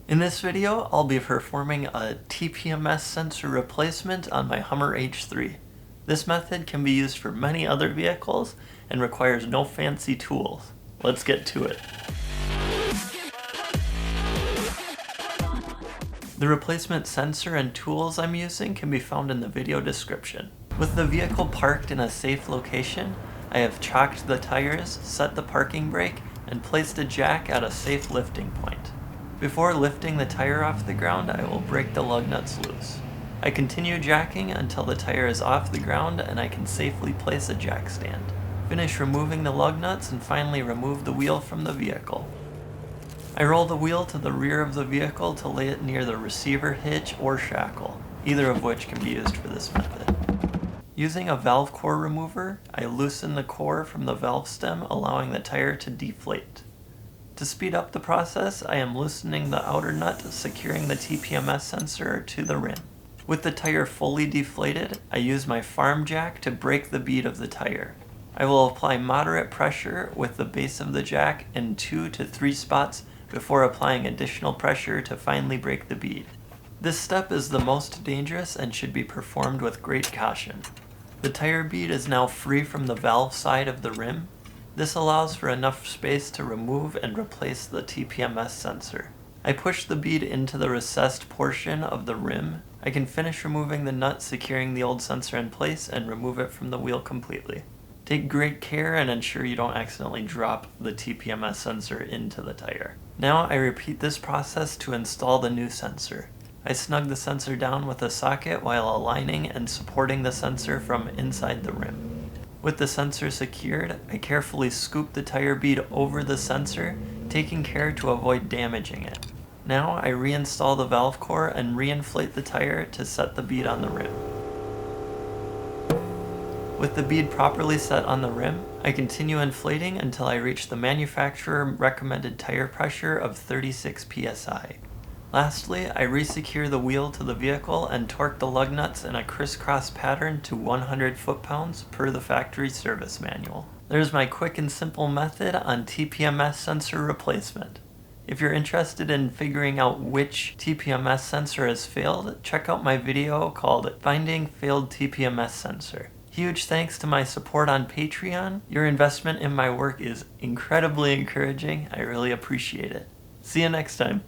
In this video, I'll be performing a TPMS sensor replacement on my Hummer H3. This method can be used for many other vehicles and requires no fancy tools. Let's get to it. The replacement sensor and tools I'm using can be found in the video description. With the vehicle parked in a safe location, I have chocked the tires, set the parking brake, and placed a jack at a safe lifting point. Before lifting the tire off the ground, I will break the lug nuts loose. I continue jacking until the tire is off the ground and I can safely place a jack stand. Finish removing the lug nuts and finally remove the wheel from the vehicle. I roll the wheel to the rear of the vehicle to lay it near the receiver hitch or shackle, either of which can be used for this method. Using a valve core remover, I loosen the core from the valve stem, allowing the tire to deflate. To speed up the process, I am loosening the outer nut, securing the TPMS sensor to the rim. With the tire fully deflated, I use my farm jack to break the bead of the tire. I will apply moderate pressure with the base of the jack in 2 to 3 spots before applying additional pressure to finally break the bead. This step is the most dangerous and should be performed with great caution. The tire bead is now free from the valve side of the rim. This allows for enough space to remove and replace the TPMS sensor. I push the bead into the recessed portion of the rim. I can finish removing the nut securing the old sensor in place and remove it from the wheel completely. Take great care and ensure you don't accidentally drop the TPMS sensor into the tire. Now I repeat this process to install the new sensor. I snug the sensor down with a socket while aligning and supporting the sensor from inside the rim. With the sensor secured, I carefully scoop the tire bead over the sensor, taking care to avoid damaging it. Now I reinstall the valve core and reinflate the tire to set the bead on the rim. With the bead properly set on the rim, I continue inflating until I reach the manufacturer recommended tire pressure of 36 psi. Lastly, I resecure the wheel to the vehicle and torque the lug nuts in a crisscross pattern to 100 foot-pounds per the factory service manual. There's my quick and simple method on TPMS sensor replacement. If you're interested in figuring out which TPMS sensor has failed, check out my video called Finding Failed TPMS Sensor. Huge thanks to my support on Patreon. Your investment in my work is incredibly encouraging. I really appreciate it. See you next time.